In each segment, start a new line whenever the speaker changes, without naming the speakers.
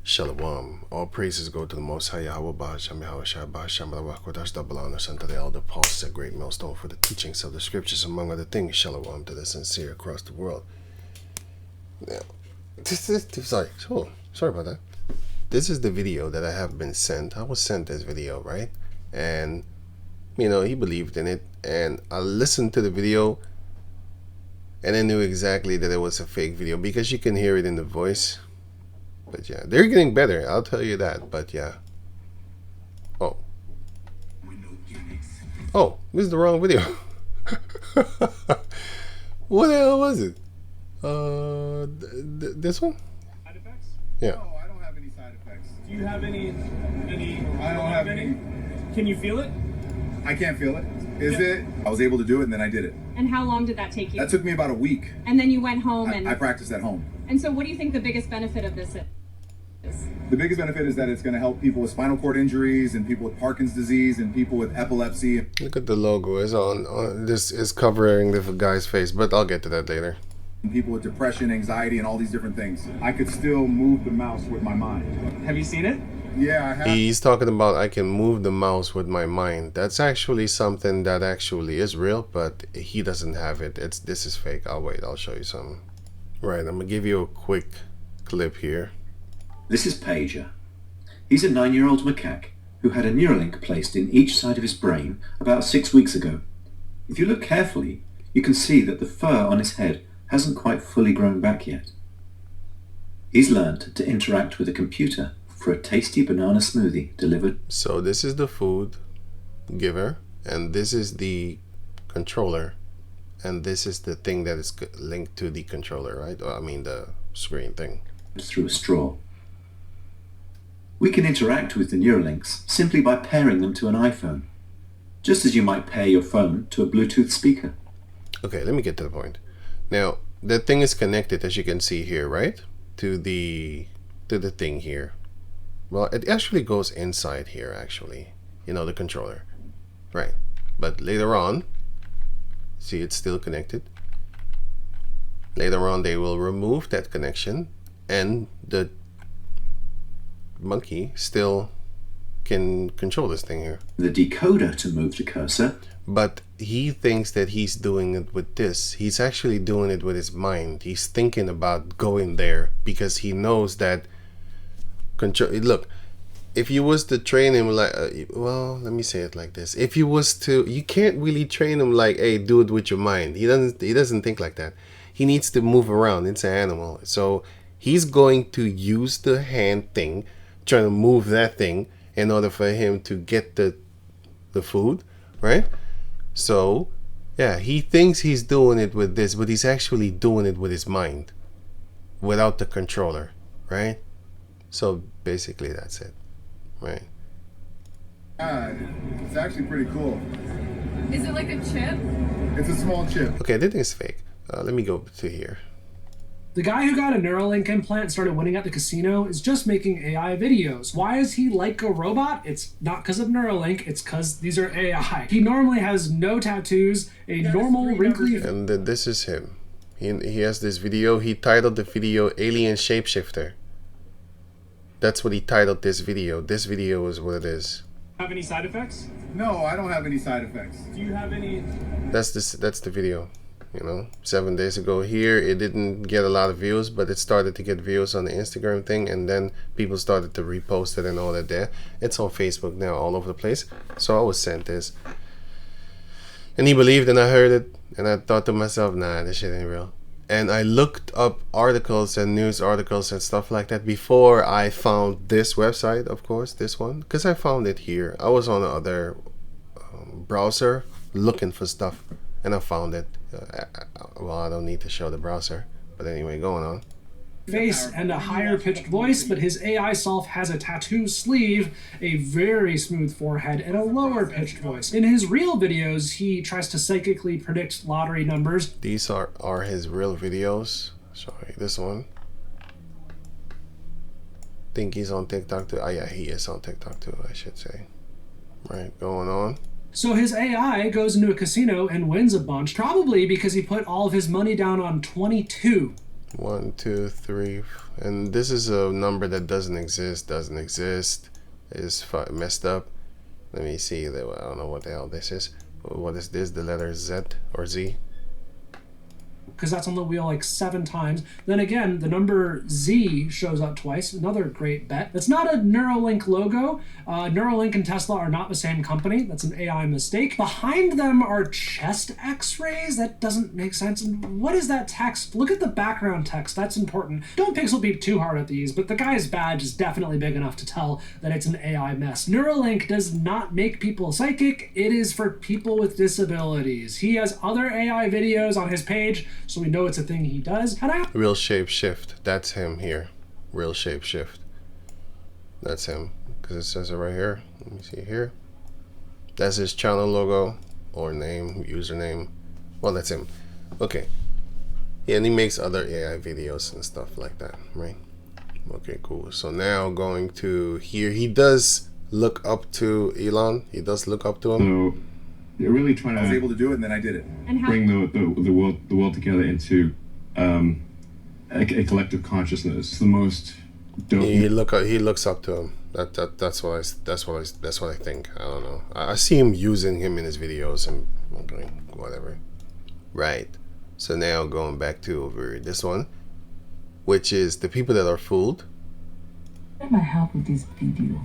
Shalom. All praises go to the Most High Yahweh Ba'ashem Yahweh Shai Ba'ashem Kodash double honors unto the elder Paul, a great millstone for the teachings of the scriptures, among other things. Shalom to the sincere across the world. Now, sorry about that. This is the video that I have been sent. I was sent this video, right? And he believed in it, and I listened to the video, and I knew exactly that it was a fake video because you can hear it in the voice. But yeah, they're getting better, I'll tell you that. But yeah. Oh, this is the wrong video. What the hell was it? This one?
Side effects?
Yeah.
No, I don't have any side effects.
Do you have any?
I don't have any.
Can you feel it?
I can't feel it. I was able to do it, and then I did it.
And how long did that take you?
That took me about a week.
And then you went home and...
I practiced at home.
And so what do you think the biggest benefit of this is?
The biggest benefit is that it's going to help people with spinal cord injuries and people with Parkinson's disease and people with epilepsy.
Look at the logo. It's on this is covering the guy's face, but I'll get to that later.
And people with depression, anxiety, and all these different things. I could still move the mouse with my mind.
Have you seen it?
Yeah, I have.
He's talking about I can move the mouse with my mind. That's actually something that actually is real, but he doesn't have it. This is fake. I'll show you something. Right, I'm gonna give you a quick clip here.
This is Pager. He's a 9-year-old macaque who had a Neurolink placed in each side of his brain about 6 weeks ago. If you look carefully, you can see that the fur on his head hasn't quite fully grown back yet. He's learned to interact with a computer for a tasty banana smoothie delivered.
So this is the food giver, and this is the controller, and this is the thing that is linked to the controller, right? I mean the screen thing.
Through a straw. We can interact with the Neurolinks simply by pairing them to an iPhone, just as you might pair your phone to a Bluetooth speaker.
Okay, let me get to the point. Now, the thing is connected, as you can see here, right? To the thing here. Well, it actually goes inside here, actually. The controller. Right. But later on, see, it's still connected. Later on, they will remove that connection, and the monkey still can control this thing here.
The decoder to move the cursor.
But he thinks that he's doing it with this. He's actually doing it with his mind. He's thinking about going there because he knows that control. Look, if you was to train him like, well, let me say it like this. If you was to, you can't really train him like, hey, do it with your mind. He doesn't think like that. He needs to move around. It's an animal. So he's going to use the hand thing, trying to move that thing in order for him to get the food, right? So yeah, he thinks he's doing it with this, but he's actually doing it with his mind without the controller, right? So basically that's it, right?
It's actually pretty cool.
Is it like a chip?
It's a small chip.
Okay, this thing is fake. Let me go to here.
The guy who got a Neuralink implant and started winning at the casino is just making AI videos. Why is he like a robot? It's not because of Neuralink, it's because these are AI. He normally has no tattoos, a normal wrinkly...
And this is him. He has this video. He titled the video Alien Shapeshifter. That's what he titled this video. This video is what it is.
Have any side effects?
No, I don't have any side effects.
Do you have any...
That's the video. 7 days ago here, it didn't get a lot of views, but it started to get views on the Instagram thing, and then people started to repost it and all that there. It's on Facebook now, all over the place. So I was sent this, and he believed, and I heard it, and I thought to myself, nah, this shit ain't real. And I looked up articles and news articles and stuff like that before I found this website, of course, this one, because I found it here. I was on another browser looking for stuff, and I found it. Well, I don't need to show the browser, but anyway, going on.
Face and a higher pitched voice, but his AI self has a tattoo sleeve, a very smooth forehead, and a lower pitched voice. In his real videos, he tries to psychically predict lottery numbers.
These are his real videos. Sorry, this one. Think he's on TikTok too? Oh yeah, he is on TikTok too, I should say. Right, going on.
So his AI goes into a casino and wins a bunch, probably because he put all of his money down on 22.
1, 2, 3, and this is a number that doesn't exist. Is messed up. Let me see. I don't know what the hell this is. What is this? The letter Z or Z?
Because that's on the wheel like 7 times. Then again, the number Z shows up twice. Another great bet. That's not a Neuralink logo. Neuralink and Tesla are not the same company. That's an AI mistake. Behind them are chest x-rays. That doesn't make sense. And what is that text? Look at the background text. That's important. Don't pixel peep too hard at these, but the guy's badge is definitely big enough to tell that it's an AI mess. Neuralink does not make people psychic. It is for people with disabilities. He has other AI videos on his page, so we know it's a thing he does. And
Real Shapeshift. That's him here. Real Shapeshift. That's him. Because it says it right here. Let me see here. That's his channel logo or name, username. Well, that's him. Okay. Yeah, and he makes other AI videos and stuff like that, right? Okay, cool. So now going to here. He does look up to Elon. He does look up to him.
So you're really trying to.
I was able to do it, and then I did it.
And how?
Bring the world together into a collective consciousness. It's the most dope.
He looks up to him. That's what I think. I don't know. I see him using him in his videos and okay, whatever. Right. So now going back to over this one, which is the people that are fooled.
What might help with this video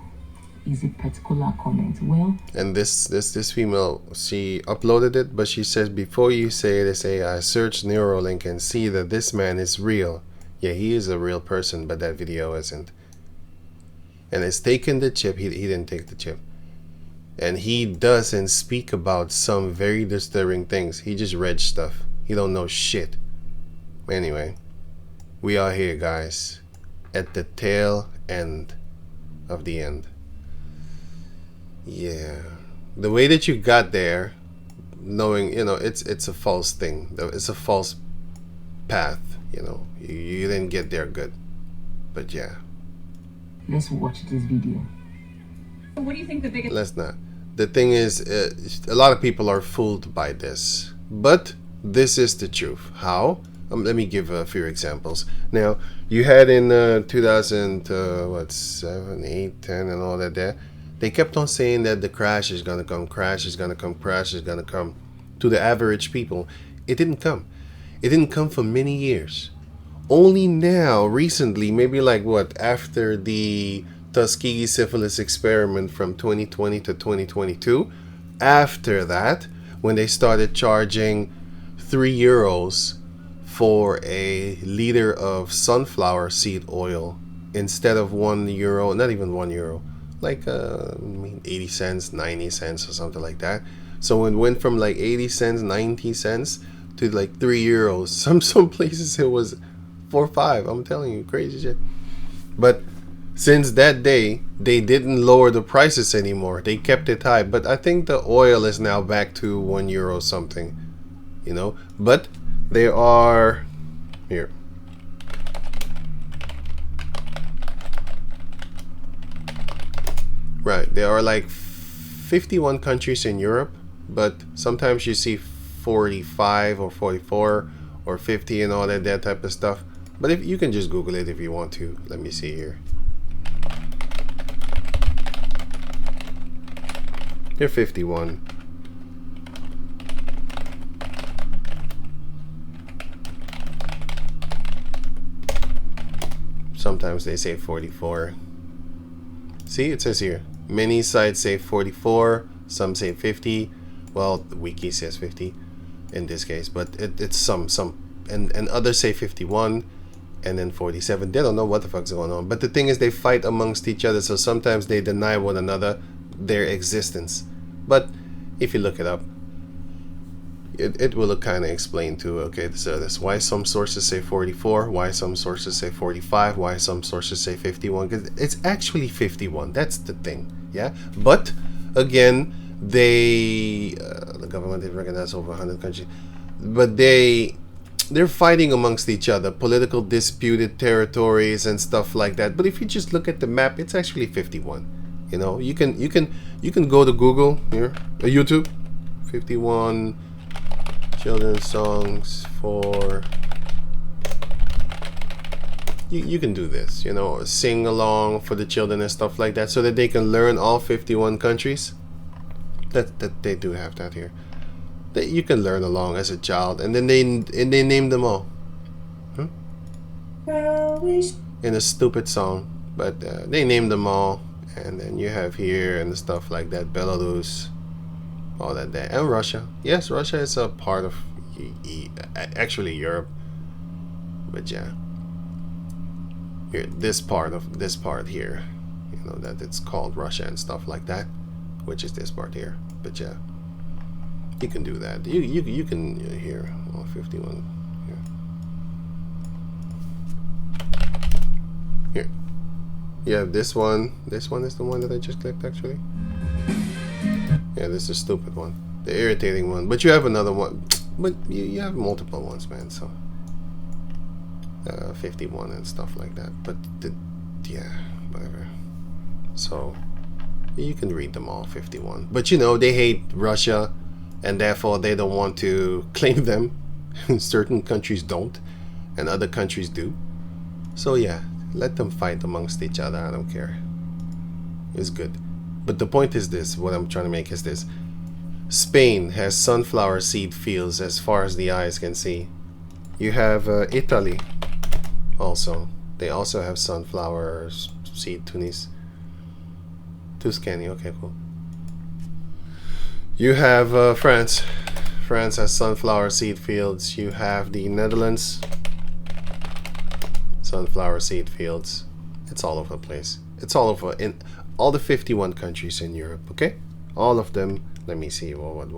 is a particular comment. Well,
And this female, she uploaded it, but she says, before you say this AI, search Neuralink and see that this man is real. Yeah, he is a real person, but that video isn't. And it's taken the chip. He didn't take the chip. And he doesn't speak about some very disturbing things. He just read stuff. He don't know shit. Anyway, we are here, guys, at the tail end of the end. Yeah, the way that you got there, knowing, you know, it's a false thing. It's a false path. You know, you didn't get there good. But yeah,
let's watch this video.
What do you think the biggest
let's not. The thing is, a lot of people are fooled by this, but this is the truth. How? Let me give a few examples. Now, you had in 2007, 8, 10, and all that there. They kept on saying that the crash is gonna come, crash is gonna come, crash is gonna come. To the average people, it didn't come. It didn't come for many years. Only now, recently, maybe like what, after the Tuskegee syphilis experiment from 2020 to 2022, after that, when they started charging €3 for a liter of sunflower seed oil instead of €1, not even €1, like 80 cents, 90 cents or something like that. So it went from like 80 cents, 90 cents to like €3. Some places it was 4 or 5. I'm telling you, crazy shit. But since that day, they didn't lower the prices anymore. They kept it high. But I think the oil is now back to €1 something, you know. But they are here. Right, there are like 51 countries in Europe, but sometimes you see 45 or 44 or 50 and all that type of stuff. But if you can just Google it if you want to. Let me see here. They're 51. Sometimes they say 44. See, it says here. Many sites say 44, some say 50. Well, the wiki says 50 in this case, but it's some and others say 51 and then 47. They don't know what the fuck's going on. But the thing is, they fight amongst each other, so sometimes they deny one another their existence. But if you look it up, it will kind of explain too. Okay, so that's why some sources say 44, why some sources say 45, why some sources say 51, because it's actually 51. That's the thing. Yeah, but again, the government did recognize over 100 countries, but they're fighting amongst each other, political disputed territories and stuff like that. But if you just look at the map, it's actually 51. You know, you can go to Google here, YouTube, 51 children's songs for you can do this, you know, sing along for the children and stuff like that, so that they can learn all 51 countries. That they do have that here. That you can learn along as a child, and then they name them all. In a stupid song, but they named them all, and then you have here and stuff like that, Belarus, all that there, and Russia. Yes, Russia is a part of actually Europe, but yeah, here this part here, you know, that it's called Russia and stuff like that, which is this part here. But yeah, you can do that. You can here all 51 here. You have this one. This one is the one that I just clicked, actually. Yeah, this is a stupid one, the irritating one. But you have another one. But you have multiple ones, man. So 51 and stuff like that. But yeah, whatever. So you can read them all, 51. But you know, they hate Russia, and therefore they don't want to claim them. Certain countries don't, and other countries do. So yeah, let them fight amongst each other. I don't care. It's good. But the point is this, what I'm trying to make is this. Spain has sunflower seed fields as far as the eyes can see. You have Italy also. They also have sunflower seed. Tuscany, okay, cool. You have France. France has sunflower seed fields. You have the Netherlands. Sunflower seed fields. It's all over the place. It's all over in all the 51 countries in Europe, okay? All of them. Let me see. Well, what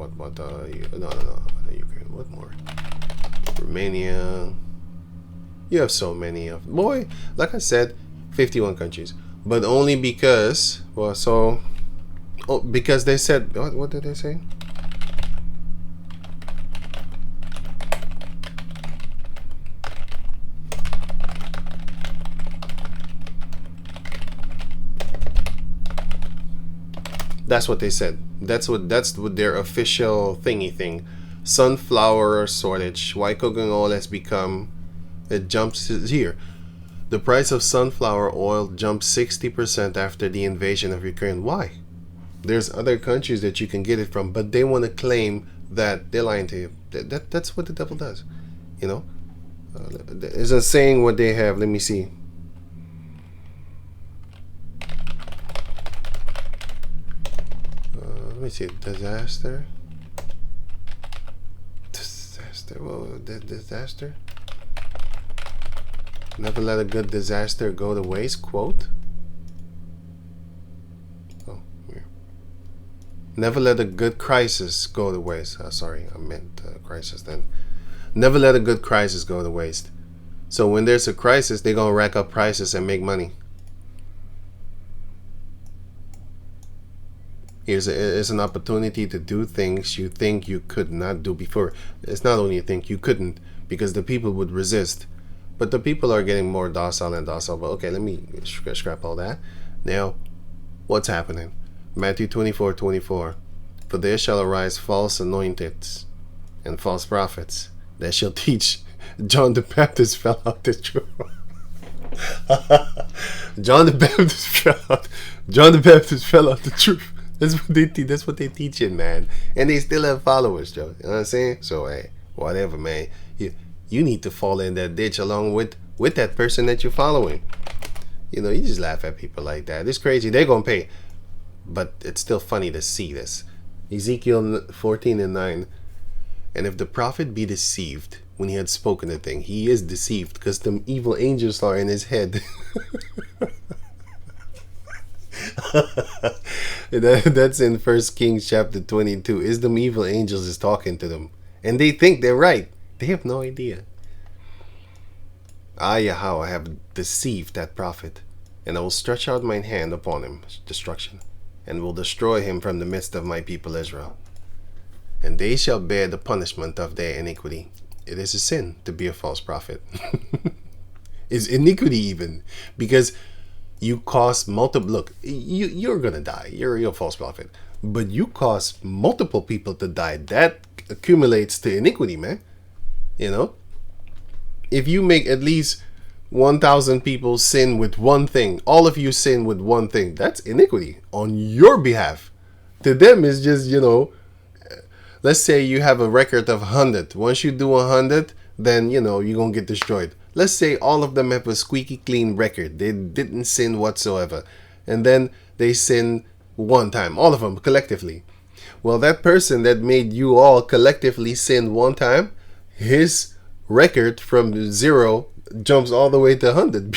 Ukraine. What more? Romania. You have so many of, boy, like I said, 51 countries. But only because, well, so, oh, because they said, what did they say? That's what they said. That's what their official thingy thing. Sunflower shortage. Why cooking oil has become, it jumps here. The price of sunflower oil jumped 60% after the invasion of Ukraine. Why? There's other countries that you can get it from, but they want to claim that they're lying to you. That's what the devil does, you know. There's a saying what they have. Let me see. Let me see. Disaster. Well, disaster. Never let a good disaster go to waste. Quote. Oh, here. Never let a good crisis go to waste. Sorry, I meant crisis then. Never let a good crisis go to waste. So when there's a crisis, they're gonna rack up prices and make money. Here's an opportunity to do things you think you could not do before. It's not only you think you couldn't, because the people would resist. But the people are getting more docile and docile. But okay, let me scrap all that. Now, what's happening? Matthew 24:24. For there shall arise false anointed and false prophets that shall teach. John the Baptist fell out the truth. John the Baptist fell out the truth. That's what they teaching, man. And they still have followers, Joe. You know what I'm saying? So hey, whatever, man. You need to fall in that ditch along with that person that you're following. You know, you just laugh at people like that. It's crazy. They're gonna pay. But it's still funny to see this. Ezekiel 14:9. And if the prophet be deceived when he had spoken a thing, he is deceived because the evil angels are in his head. That's in 1 Kings chapter 22. Is them evil angels is talking to them, and they think they're right. They have no idea. I, Yahweh, have deceived that prophet, and I will stretch out mine hand upon him, destruction, and will destroy him from the midst of my people Israel. And they shall bear the punishment of their iniquity. It is a sin to be a false prophet. It's iniquity even, because you cause multiple, look, you're gonna die, you're a false prophet, but you cause multiple people to die. That accumulates to iniquity, man. You know, if you make at least 1,000 people sin with one thing. All of you sin with one thing. That's iniquity on your behalf. To them, it's just, let's say you have a record of 100. Once you do 100, then, you're going to get destroyed. Let's say all of them have a squeaky clean record. They didn't sin whatsoever. And then they sin one time. All of them collectively. Well, that person that made you all collectively sin one time, his record from 0 jumps all the way to 100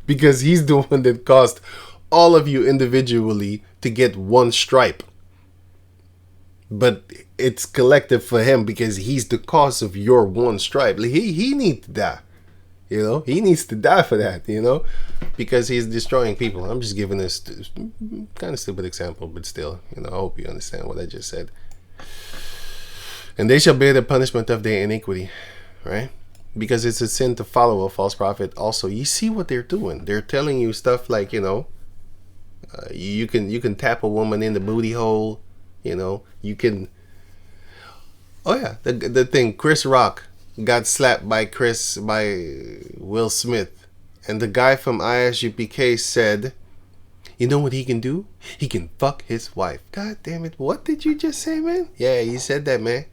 because he's the one that caused all of you individually to get one stripe. But it's collective for him because he's the cause of your one stripe. He needs to die. He needs to die for that, because he's destroying people. I'm just giving this kind of stupid example, but still, I hope you understand what I just said. And they shall bear the punishment of their iniquity, right? Because it's a sin to follow a false prophet. Also, you see what they're doing. They're telling you stuff like, you can tap a woman in the booty hole. You can. Oh yeah, the thing. Chris Rock got slapped by Will Smith, and the guy from ISUPK said, "You know what he can do? He can fuck his wife." God damn it! What did you just say, man? Yeah, he said that, man.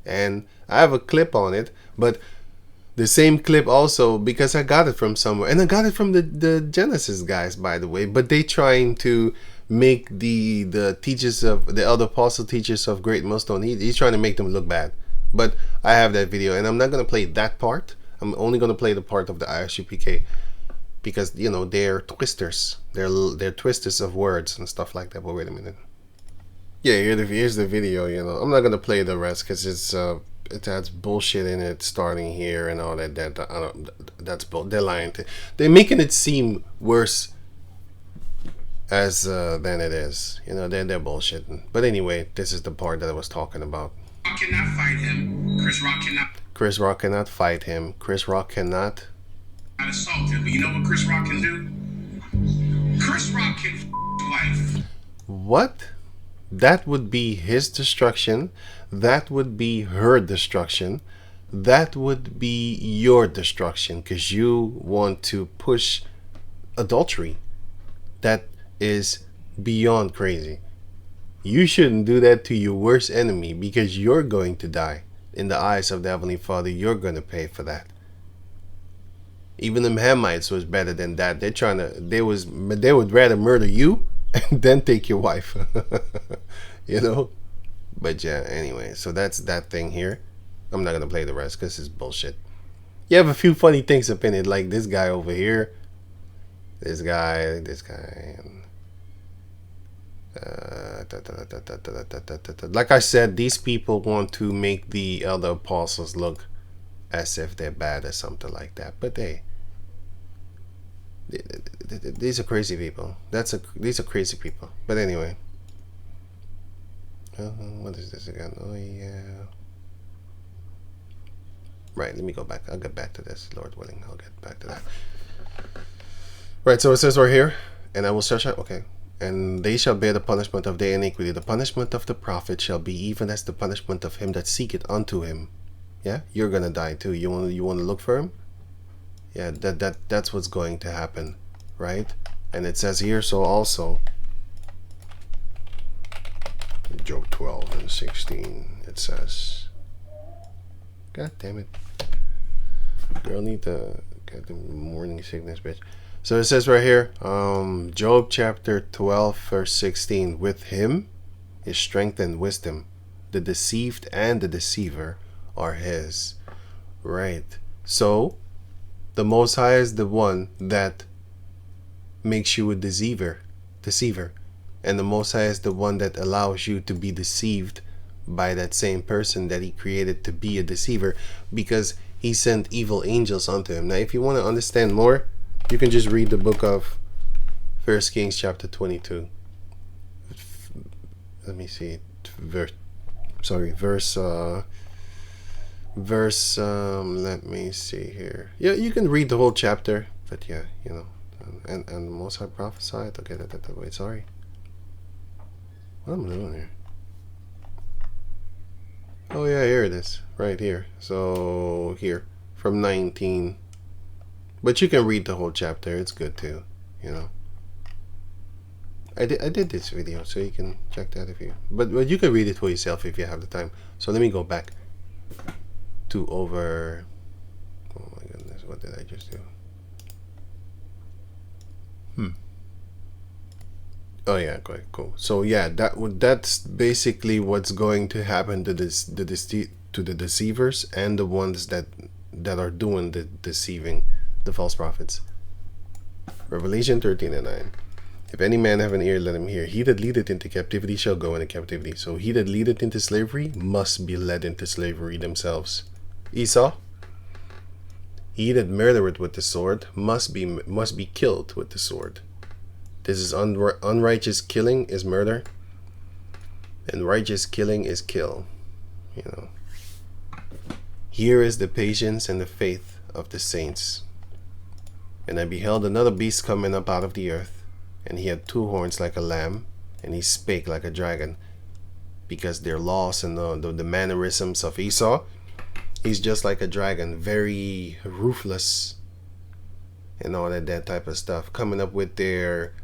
And I have a clip on it, but the same clip also, because I got it from somewhere, and I got it from the Genesis guys, by the way. But they trying to make the teachers of the elder apostle teachers of Great Millstone. He's trying to make them look bad. But I have that video, and I'm not gonna play that part. I'm only gonna play the part of the ISUPK because they're twisters. They're twisters of words and stuff like that. But wait a minute. Yeah, here's the video. I'm not gonna play the rest because it has bullshit in it starting here and all that. They're lying. They're making it seem worse as than it is. They're bullshitting. But anyway, this is the part that I was talking about.
Cannot fight him. Chris Rock cannot.
Chris Rock cannot fight him. Chris Rock cannot
assault him. But you know what Chris Rock can do? Chris Rock can his wife.
What? That would be his destruction. That would be her destruction. That would be your destruction because you want to push adultery. That is beyond crazy. You shouldn't do that to your worst enemy because you're going to die. In the eyes of the Heavenly Father, you're going to pay for that. Even the Hamites was better than that. They would rather murder you and then take your wife. But yeah, anyway, so that's that thing here. I'm not going to play the rest because it's bullshit. You have a few funny things up in it, like this guy over here. This guy, and like I said, these people want to make the elder apostles look as if they're bad or something like that. But these are crazy people. These are crazy people. But anyway, what is this again? Oh yeah. Right. Let me go back. I'll get back to this. Lord willing, I'll get back to that. Right. So it says right here, and I will search out. Okay. And they shall bear the punishment of their iniquity. The punishment of the prophet shall be even as the punishment of him that seeketh unto him. Yeah, you're gonna die too. You want to look for him? Yeah, that's what's going to happen, right? And it says here so also. Job 12 and 16. It says. God damn it, girl, need to get the morning sickness, bitch. So it says right here, Job chapter 12 verse 16, with him is strength and wisdom. The deceived and the deceiver are his. Right. So the Most High is the one that makes you a deceiver. And the Most High is the one that allows you to be deceived by that same person that he created to be a deceiver, because he sent evil angels unto him. Now, if you want to understand more, you can just read the book of 1 Kings chapter 22. Let me see. Let me see here. Yeah, you can read the whole chapter, but yeah, and the Most High prophesied. Okay, wait, sorry. What am I doing here? Oh yeah, here it is, right here. So here, from 19. But you can read the whole chapter. It's good too, you know. I did this video, so you can check that if you. But you can read it for yourself if you have the time. So let me go back to over. Oh my goodness, what did I just do? Oh yeah, okay, cool. So yeah, that's basically what's going to happen to the deceivers and the ones that are doing the deceiving, the false prophets. Revelation 13:9. If any man have an ear, let him hear. He that leadeth into captivity shall go into captivity. So he that leadeth into slavery must be led into slavery themselves. Esau. He that murdereth with the sword must be killed with the sword. This is unrighteous killing is murder, and righteous killing is kill. You know. Here is the patience and the faith of the saints. And I beheld another beast coming up out of the earth, and he had 2 horns like a lamb, and he spake like a dragon. Because their laws and the mannerisms of Esau, he's just like a dragon, very ruthless, and all that type of stuff, coming up with their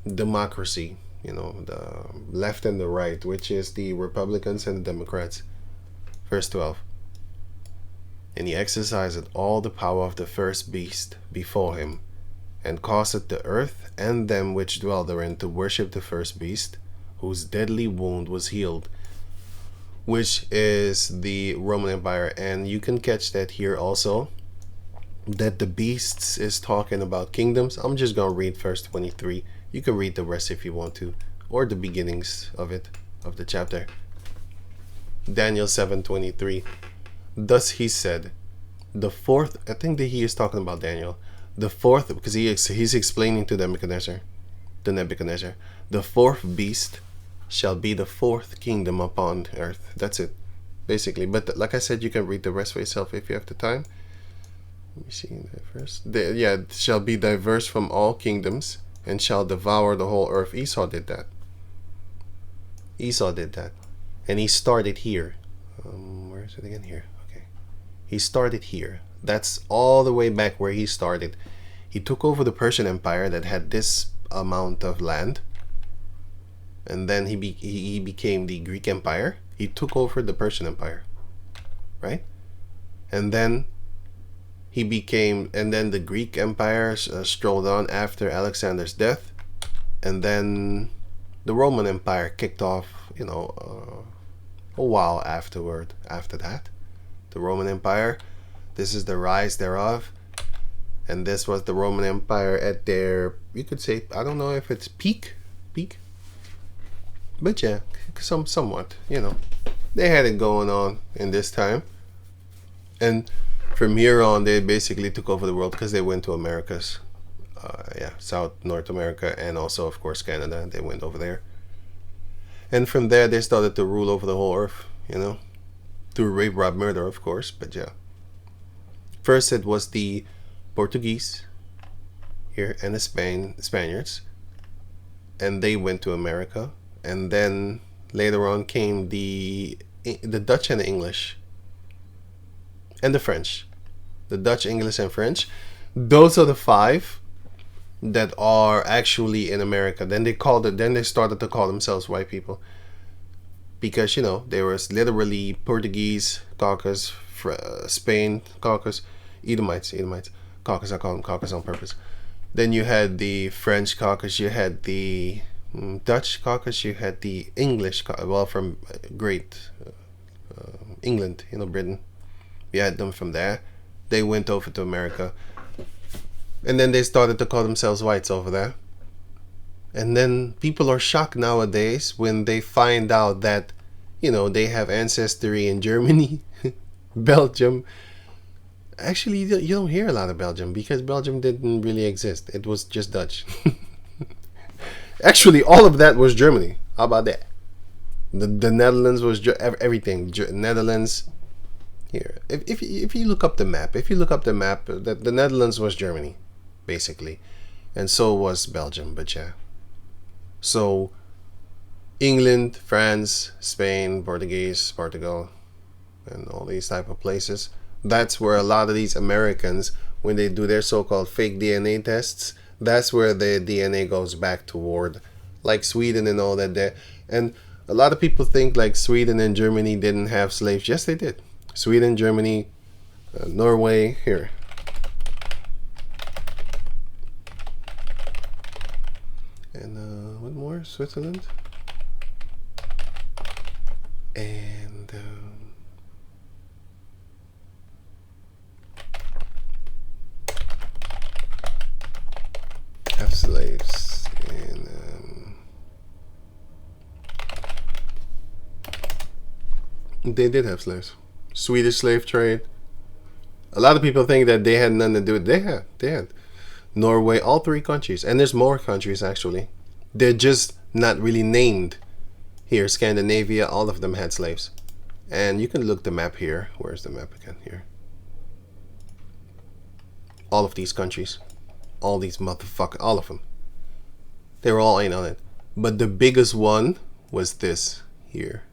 democracy, you know, the left and the right, which is the Republicans and the Democrats. Verse 12. And he exercised all the power of the first beast before him, and causeth the earth and them which dwell therein to worship the first beast, whose deadly wound was healed, which is the Roman Empire. And you can catch that here also, that the beasts is talking about kingdoms. I'm just gonna read verse 23. You can read the rest if you want to, or the beginnings of it, of the chapter. Daniel 7:23. Thus he said, the fourth, I think that he is talking about Daniel, the fourth, because he's explaining to Nebuchadnezzar, the fourth beast shall be the 4th kingdom upon earth. That's it, basically. But like I said, you can read the rest for yourself if you have the time. Let me see that first. Yeah, shall be diverse from all kingdoms, and shall devour the whole earth. Esau did that. Esau did that. And he started here. Where is it again? Here. Okay. He started here. That's all the way back where he started. He took over the Persian Empire that had this amount of land. And then he became the Greek Empire. He took over the Persian Empire. Right? And then the Greek Empire strolled on after Alexander's death, and then the Roman Empire kicked off, you know, a while after that. The Roman Empire, this is the rise thereof, and this was the Roman Empire at their, you could say, I don't know if it's peak, but yeah, somewhat, you know, they had it going on in this time, and from here on, they basically took over the world because they went to Americas. South, North America, and also, of course, Canada. They went over there. And from there, they started to rule over the whole earth, you know, through rape, rob, murder, of course. But yeah. First, it was the Portuguese here and the Spaniards. And they went to America. And then later on came the Dutch and the English. And the French. The Dutch, English, and French. Those are the 5 that are actually in America. Then they started to call themselves white people. Because, you know, there was literally Portuguese, CAUCUS, Spain, CAUCUS, Edomites, CAUCUS, I call them CAUCUS on purpose. Then you had the French CAUCUS, you had the Dutch CAUCUS, you had the English, well, from Great England, you know, Britain. We had them from there. They went over to America. And then they started to call themselves whites over there. And then people are shocked nowadays when they find out that, you know, they have ancestry in Germany, Belgium. Actually, you don't hear a lot of Belgium because Belgium didn't really exist. It was just Dutch. Actually, all of that was Germany. How about that? The Netherlands was everything. Netherlands. Here, if you look up the map, the Netherlands was Germany, basically, and so was Belgium. But yeah, so England, France, Spain, Portugal, and all these type of places. That's where a lot of these Americans when they do their so-called fake DNA tests, that's where the DNA goes back toward, like Sweden and all that there. And a lot of people think like Sweden and Germany didn't have slaves. Yes, they did. Sweden, Germany, Norway, here. And what more? Switzerland. And have slaves. And they did have slaves. Swedish slave trade. A lot of people think that they had nothing to do with it. They had. Norway, all three countries. And there's more countries actually. They're just not really named. Here, Scandinavia, all of them had slaves. And you can look the map here. Where's the map again? Here. All of these countries. All these motherfuckers. All of them. They were all in on it. But the biggest one was this here.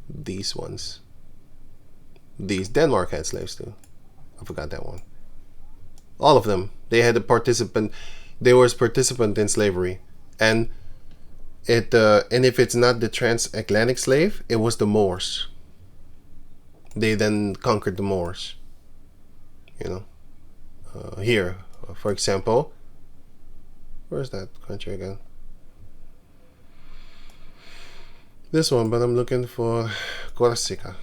These ones. These. Denmark had slaves too. I forgot that one. All of them. They had a participant. They were a participant in slavery. And if it's not the transatlantic slave, it was the Moors. They then conquered the Moors. You know. Here, for example. Where's that country again? This one, but I'm looking for Corsica.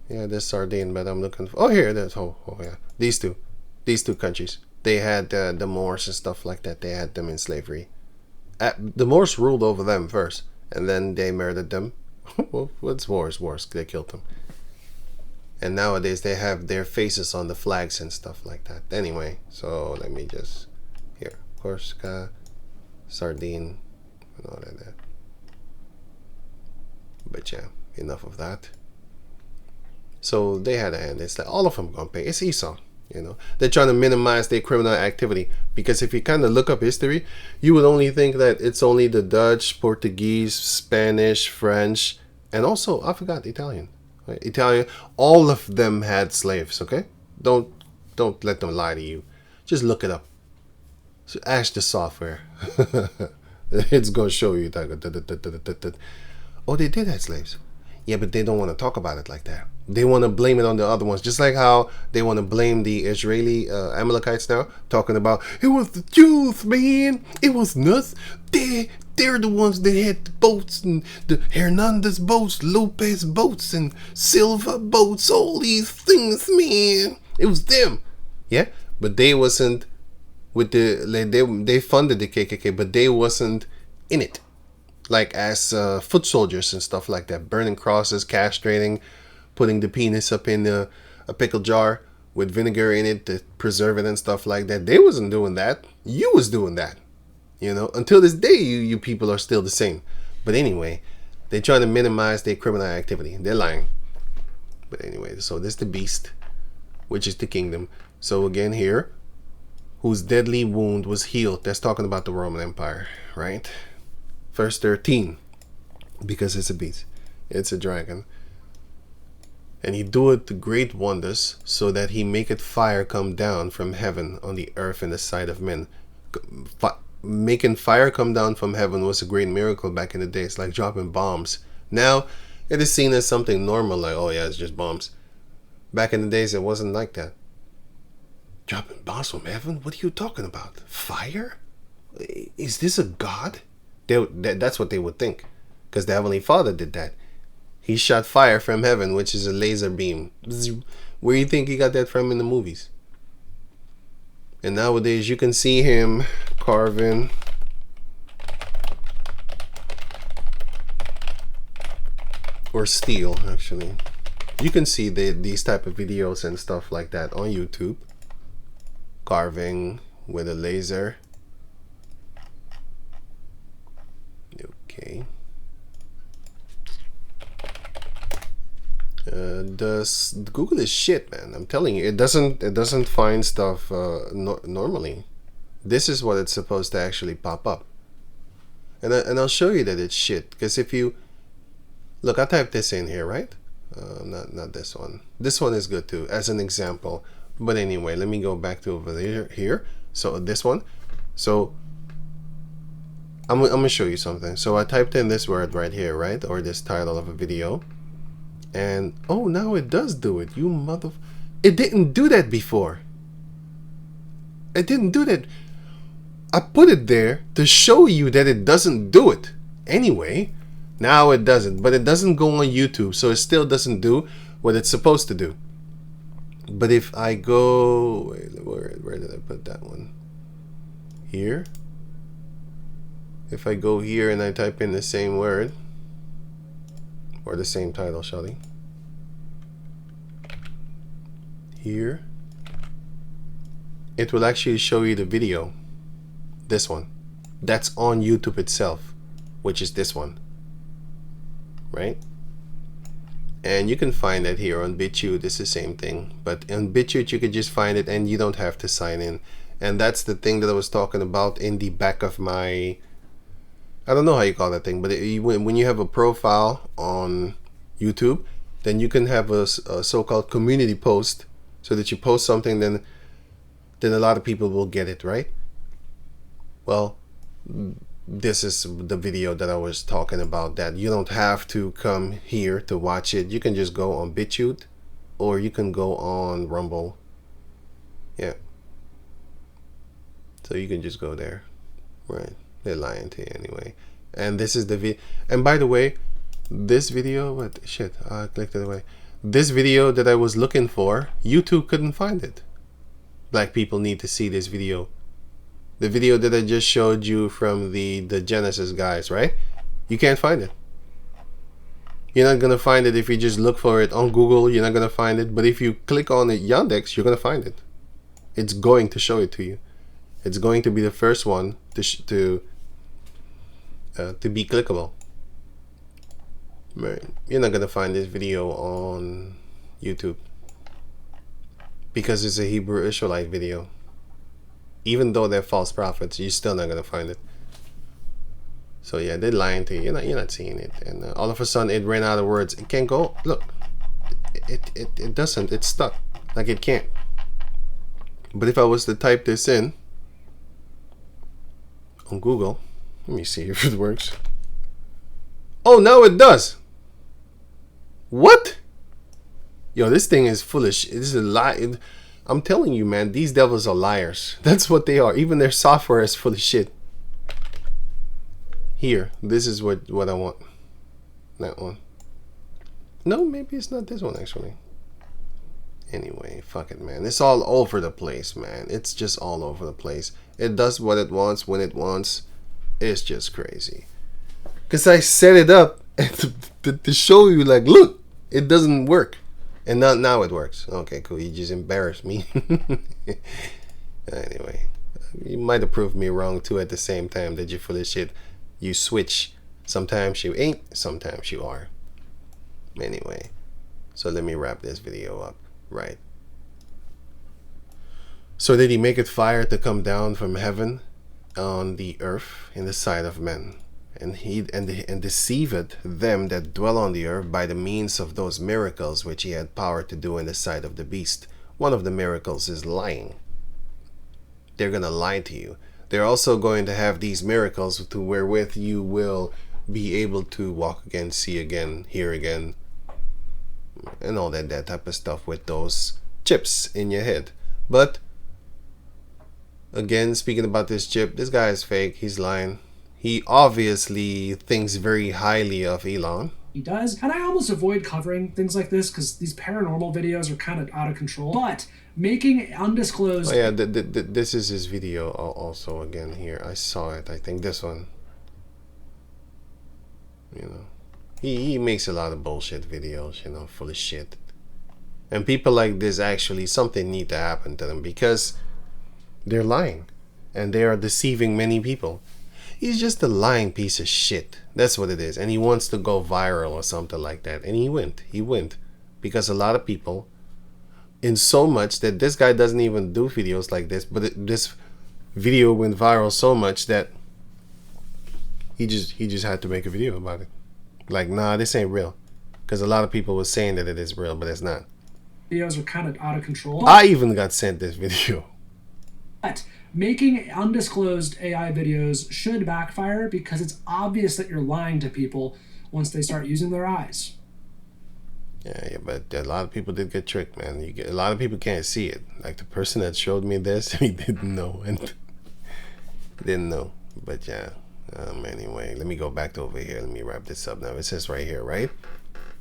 Yeah, there's Sardine, but I'm looking for... Oh, here, there's... Oh, yeah. These two countries. They had the Moors and stuff like that. They had them in slavery. The Moors ruled over them first, and then they murdered them. Well, what's Moors? Moors, they killed them. And nowadays they have their faces on the flags and stuff like that. Anyway, so let me just... Here, Corsica, Sardine, and all that there. But yeah, enough of that. So they had a hand. It's like all of them gonna pay. It's Esau. You know, they're trying to minimize their criminal activity, because if you kind of look up history, you would only think that it's only the Dutch, Portuguese, Spanish, French, and also I forgot Italian. Right? Italian, all of them had slaves. Okay, don't let them lie to you. Just look it up. So ask the software. It's gonna show you that. Oh, they did have slaves. Yeah, but they don't want to talk about it like that. They want to blame it on the other ones, just like how they want to blame the Israeli Amalekites now, talking about it was the Jews, man. It was nuts. They're the ones that had the boats, and the Hernandez boats, Lopez boats, and Silva boats, all these things, man. It was them. Yeah, but they wasn't with the they funded the KKK, but they wasn't in it. Like as foot soldiers and stuff like that, burning crosses, castrating, putting the penis up in a pickle jar with vinegar in it to preserve it and stuff like that. They wasn't doing that. You was doing that. You know, until this day, you people are still the same. But anyway, they're trying to minimize their criminal activity. They're lying. But anyway, so this is the beast, which is the kingdom. So again here, whose deadly wound was healed. That's talking about the Roman Empire, right? Verse 13, because it's a beast, it's a dragon. And he doeth great wonders, so that he maketh fire come down from heaven on the earth in the sight of men. Making fire come down from heaven was a great miracle back in the days, like dropping bombs. Now, it is seen as something normal, like, oh yeah, it's just bombs. Back in the days, it wasn't like that. Dropping bombs from heaven? What are you talking about? Fire? Is this a god? That's what they would think, because the Heavenly Father did that. He shot fire from heaven, which is a laser beam. Where do you think he got that from in the movies? And nowadays you can see him carving or steel. Actually, you can see these type of videos and stuff like that on YouTube, carving with a laser. Okay. Google is shit, man. I'm telling you, it doesn't find stuff normally. This is what it's supposed to actually pop up, and I'll show you that it's shit. Because if you look, I typed this in here, right? Not this one. This one is good too, as an example. But anyway, let me go back to over there here. So this one. So I'm gonna show you something. So I typed in this word right here, right? Or this title of a video. And oh, now it does do it. You mother... It didn't do that before. It didn't do that. I put it there to show you that it doesn't do it. Anyway, now it doesn't. But it doesn't go on YouTube. So it still doesn't do what it's supposed to do. But if I go... Wait, where did I put that one? Here. If I go here and I type in the same word, or the same title, shall I? Here, it will actually show you the video. This one. That's on YouTube itself, which is this one. Right? And you can find that here on BitChute. It's the same thing. But on BitChute, you can just find it and you don't have to sign in. And that's the thing that I was talking about in the back of my... I don't know how you call that thing, but when you have a profile on YouTube, then you can have a so-called community post, so that you post something, then a lot of people will get it, right? Well, this is the video that I was talking about, that you don't have to come here to watch it. You can just go on BitChute, or you can go on Rumble. Yeah. So you can just go there, right? They're lying to you anyway. And this is the video. And by the way, this video, what shit, I clicked it away. This video that I was looking for, YouTube couldn't find it. Black people need to see this video. The video that I just showed you from the Genesis guys, right? You can't find it. You're not gonna find it if you just look for it on Google. You're not gonna find it. But if you click on it, Yandex, you're gonna find it. It's going to show it to you. It's going to be the first one to be clickable. Right. You're not gonna find this video on YouTube because it's a Hebrew Israelite video. Even though they're false prophets, you're still not gonna find it. So yeah, they're lying to you. You're not seeing it, and all of a sudden it ran out of words. It can't go. Look, it doesn't. It's stuck. Like it can't. But if I was to type this in on Google, let me see if it works. Oh, now it does. What? Yo, this thing is full of shit. This is a lie. I'm telling you, man, these devils are liars. That's what they are. Even their software is full of shit. Here, this is what I want. That one. No, maybe it's not this one actually. Anyway, fuck it, man. It's all over the place, man. It's just all over the place. It does what it wants when it wants. It's just crazy. Because I set it up to show you, like, look, it doesn't work. And now it works. Okay, cool. You just embarrassed me. Anyway, you might have proved me wrong too at the same time that you're full of shit. You switch. Sometimes you ain't, sometimes you are. Anyway, so let me wrap this video up. Right. So did he make it fire to come down from heaven on the earth in the sight of men, and deceived them that dwell on the earth by the means of those miracles which he had power to do in the sight of the beast. One of the miracles is lying. They're gonna lie to you. They're also going to have these miracles to wherewith you will be able to walk again, see again, hear again, and all that type of stuff with those chips in your head. But again, speaking about this chip, this guy is fake. He's lying. He obviously thinks very highly of Elon.
He does, and I almost avoid covering things like this because these paranormal videos are kind of out of control. But making undisclosed...
Oh yeah, this is his video also again here. I saw it. I think this one. You know, he makes a lot of bullshit videos, you know, full of shit. And people like this, actually, something need to happen to them because they're lying and they are deceiving many people. He's just a lying piece of shit. That's what it is. And he wants to go viral or something like that. And he went because a lot of people, in so much that this guy doesn't even do videos like this, but this video went viral so much that he just had to make a video about it. Like, nah, this ain't real. Because a lot of people were saying that it is real, but it's not.
videos are kind of out of control.
I even got sent this video.
But making undisclosed AI videos should backfire because it's obvious that you're lying to people once they start using their eyes.
Yeah, but a lot of people did get tricked, man. A lot of people can't see it. Like the person that showed me this, he didn't know, and didn't know. But yeah, anyway, let me go back to over here. Let me wrap this up now. It says right here, right?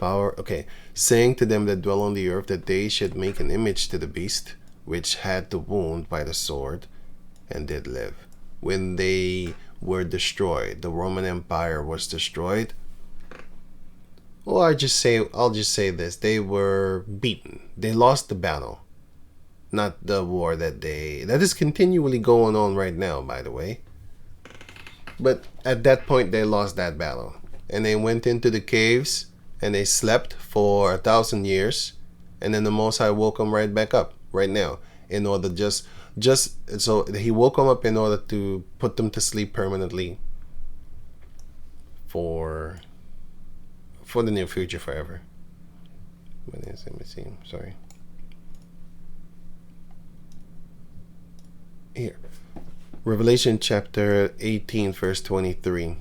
Power, okay. Saying to them that dwell on the earth that they should make an image to the beast, which had the wound by the sword, and did live. When they were destroyed, the Roman Empire was destroyed. Well, I'll just say this: they were beaten. They lost the battle, not the war that is continually going on right now, by the way. But at that point, they lost that battle, and they went into the caves and they slept for 1,000 years, and then the Most High woke them right back up right now in order just so he woke them up in order to put them to sleep permanently for the near future, forever. Let me see. Sorry. Here. Revelation chapter 18, verse 23.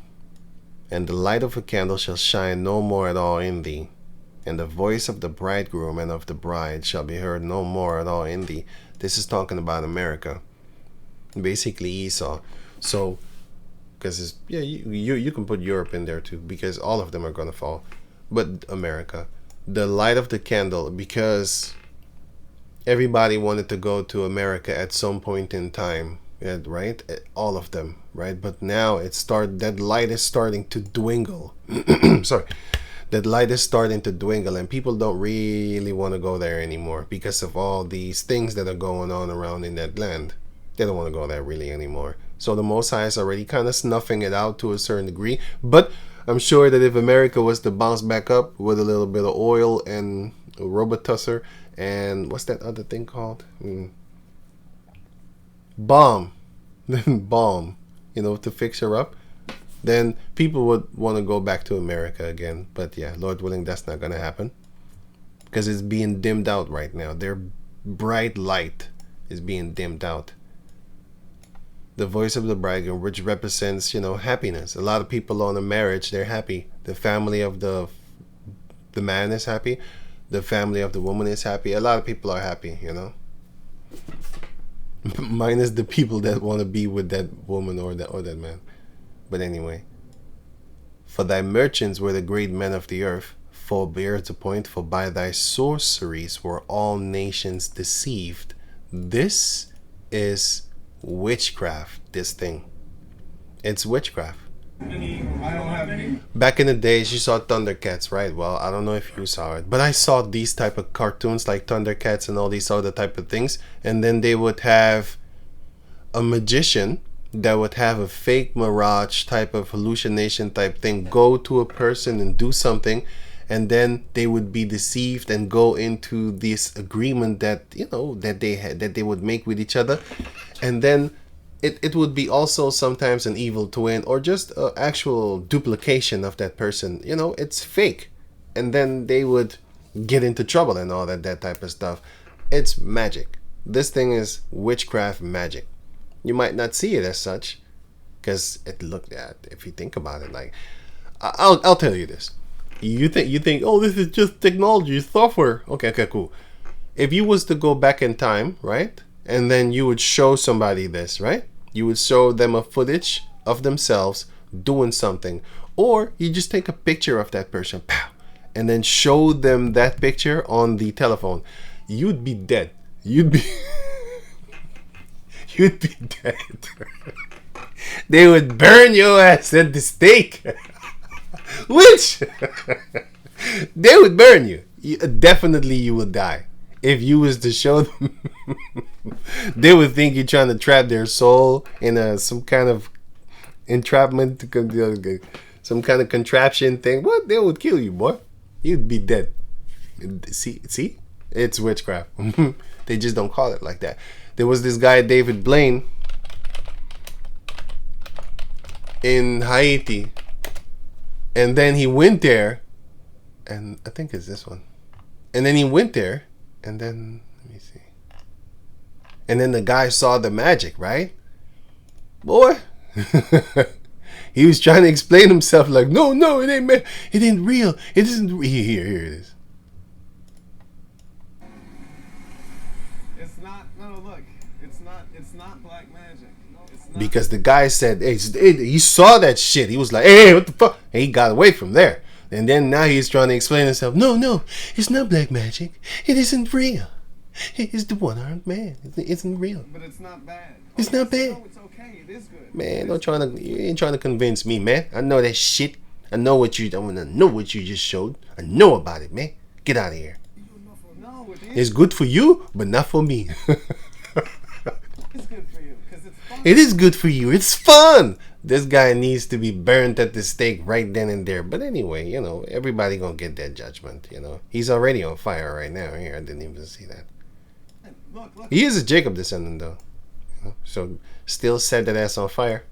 And the light of a candle shall shine no more at all in thee, and the voice of the bridegroom and of the bride shall be heard no more at all in thee. This is talking about America. Basically Esau. So, because you can put Europe in there too, because all of them are going to fall. But America, the light of the candle, because everybody wanted to go to America at some point in time, right? All of them, right? But now that light is starting to dwindle. Sorry, that light is starting to dwindle, and people don't really want to go there anymore because of all these things that are going on around in that land. They don't want to go there really anymore. So the Most High is already kind of snuffing it out to a certain degree, but I'm sure that if America was to bounce back up with a little bit of oil and a Robitussin and what's that other thing called? Bomb, to fix her up, then people would want to go back to America again. But yeah, Lord willing, that's not going to happen because it's being dimmed out right now. Their bright light is being dimmed out. The voice of the bridegroom, which represents, happiness. A lot of people on a marriage, they're happy. The family of the man is happy. The family of the woman is happy. A lot of people are happy, Minus the people that want to be with that woman or that man. But anyway. For thy merchants were the great men of the earth. Forbear to point, for by thy sorceries were all nations deceived. This is witchcraft, this thing. It's witchcraft. Back in the days, you saw Thundercats, right? Well, I don't know if you saw it, but I saw these type of cartoons like Thundercats and all these other type of things, and then they would have a magician that would have a fake mirage type of hallucination type thing go to a person and do something, and then they would be deceived and go into this agreement that that they would make with each other, and then it would be also sometimes an evil twin or just an actual duplication of that person. It's fake, and then they would get into trouble and all that type of stuff. It's magic. This thing is witchcraft magic. You might not see it as such because it looked at, if you think about it, like I'll tell you this. You think, oh, this is just technology, software. Okay, cool. If you was to go back in time, right, and then you would show somebody this, right, you would show them a footage of themselves doing something, or you just take a picture of that person, pow, and then show them that picture on the telephone, you'd be dead. You'd be dead. They would burn your ass at the stake. Which they would burn you. Definitely you would die if you was to show them. They would think you're trying to trap their soul in some kind of entrapment, some kind of contraption thing. What? They would kill you, boy. You'd be dead. See, it's witchcraft. They just don't call it like that. There was this guy David Blaine in Haiti. And then he went there, and I think it's this one. And then he went there, And then, let me see. And then the guy saw the magic, right? Boy. He was trying to explain himself like, no, it ain't it ain't real. It isn't real. Here it is.
It's not, no, look. It's not black magic. It's not.
Because the guy said, hey, he saw that shit. He was like, hey, what the fuck? And he got away from there. And then now he's trying to explain himself. No, it's not black magic. It isn't real. It's the one-armed man. It isn't real.
But it's not bad.
It's not bad.
No, it's okay. It is good.
Man, you ain't trying to convince me, man. I know that shit. I know what you just showed. I know about it, man. Get out of here.
No,
It's good for you, but not for me.
It's good for you because it's fun.
It is good for you. It's fun. This guy needs to be burnt at the stake right then and there. But anyway, you know, everybody gonna get that judgment, you know. He's already on fire right now. Here, I didn't even see that.
Look.
He is a Jacob descendant, though. You know? So, still set that ass on fire.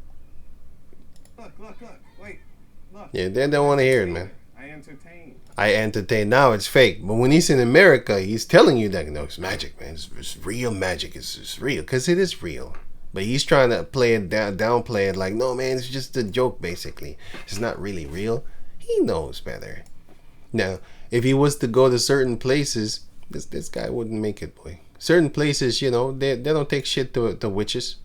Look. Wait. Look.
Yeah, they don't want to hear it, man.
I entertain.
Now it's fake. But when he's in America, he's telling you that, no, it's magic, man. It's real magic. It's real. Because it is real. But he's trying to play it downplay it like, no, man, it's just a joke, basically. It's not really real. He knows better. Now, if he was to go to certain places, this guy wouldn't make it, boy. Certain places, you know, they don't take shit to witches.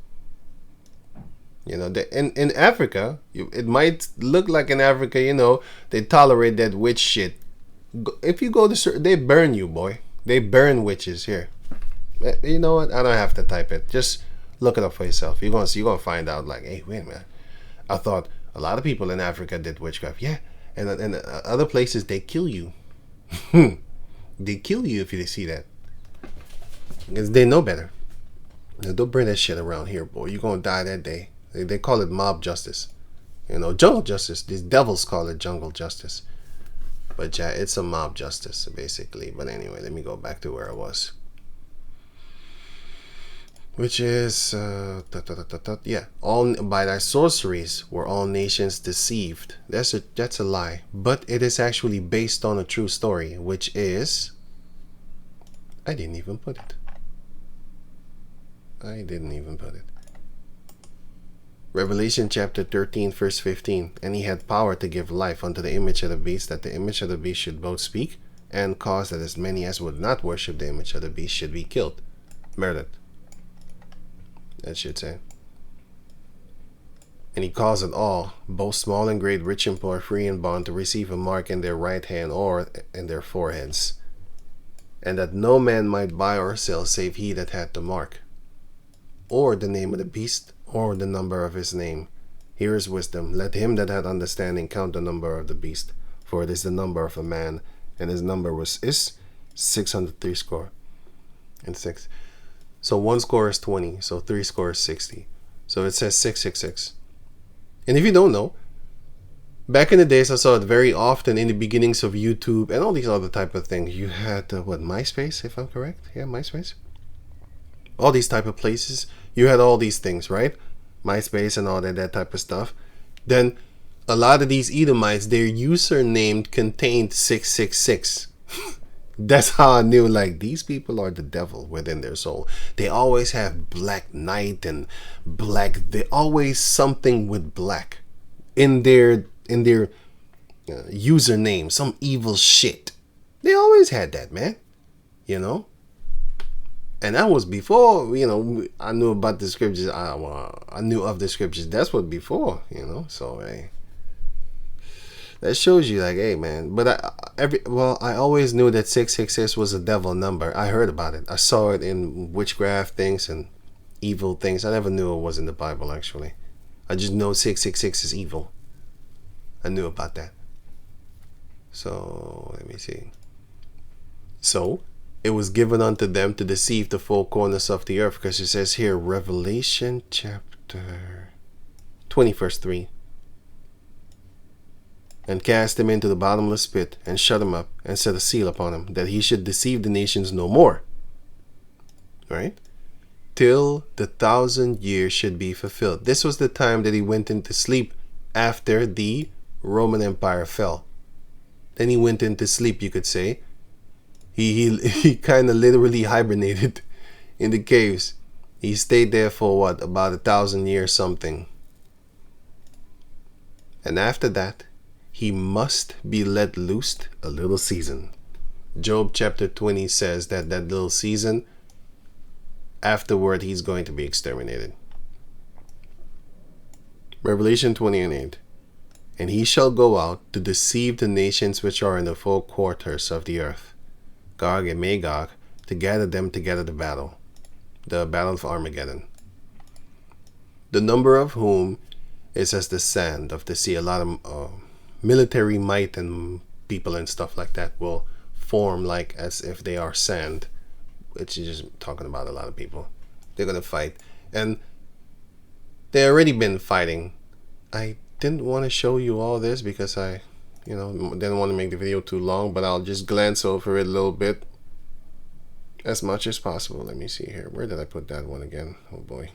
You know, in Africa, it might look like in Africa, you know, they tolerate that witch shit. If you go to they burn you, boy. They burn witches here. You know what? I don't have to type it. Just look it up for yourself. You're gonna find out. Like, hey, wait a minute. I thought a lot of people in Africa did witchcraft. Yeah, and other places they kill you. They kill you if you see that. Because they know better. Now, don't bring that shit around here, boy. You're gonna die that day. They call it mob justice. You know, jungle justice. These devils call it jungle justice. But yeah, it's a mob justice, basically. But anyway, let me go back to where I was. Which is, yeah. All by thy sorceries were all nations deceived. That's a lie. But it is actually based on a true story, which is... I didn't even put it. Revelation chapter 13 verse 15. And he had power to give life unto the image of the beast, that the image of the beast should both speak, and cause that as many as would not worship the image of the beast should be killed, murdered. That should say. And he caused it all, both small and great, rich and poor, free and bond, to receive a mark in their right hand or in their foreheads, and that no man might buy or sell save he that had the mark, or the name of the beast, or the number of his name. Here is wisdom. Let him that hath understanding count the number of the beast, for it is the number of a man, and his number is 603 score and 6. So 1 score is 20, so 3 score is 60. So it says 666. And if you don't know, back in the days, I saw it very often in the beginnings of YouTube and all these other type of things. You had, MySpace, if I'm correct? Yeah, MySpace. All these type of places. You had all these things, right? MySpace and all that type of stuff. Then a lot of these Edomites, their username contained 666. That's how I knew, like, these people are the devil within their soul. They always have black knight and black. They always something with black in their username. Some evil shit. They always had that, man. You know. And that was before, you know, I knew about the scriptures. I knew of the scriptures. That's what before, you know. So, hey, that shows you, like, hey, man. But I always knew that 666 was a devil number. I heard about it. I saw it in witchcraft things and evil things. I never knew it was in the Bible, actually. I just know 666 is evil. I knew about that. So, let me see. So, it was given unto them to deceive the four corners of the earth, because it says here, Revelation chapter 20 verse 3. And cast him into the bottomless pit, and shut him up, and set a seal upon him, that he should deceive the nations no more. Right? Till the 1,000 years should be fulfilled. This was the time that he went into sleep after the Roman Empire fell. Then he went into sleep, you could say. He kind of literally hibernated in the caves. He stayed there for what, about 1,000 years something. And after that, he must be let loose a little season. Job chapter 20 says that little season, afterward he's going to be exterminated. Revelation 20:8. And he shall go out to deceive the nations which are in the four quarters of the earth, Gog and Magog, to gather them together to battle, the battle of Armageddon. The number of whom is as the sand of the sea. A lot of military might and people and stuff like that will form like as if they are sand, which is just talking about a lot of people. They're gonna fight, and they already been fighting. I didn't want to show you all this because I, didn't want to make the video too long, but I'll just glance over it a little bit as much as possible. Let me see here. Where did I put that one again? Oh boy.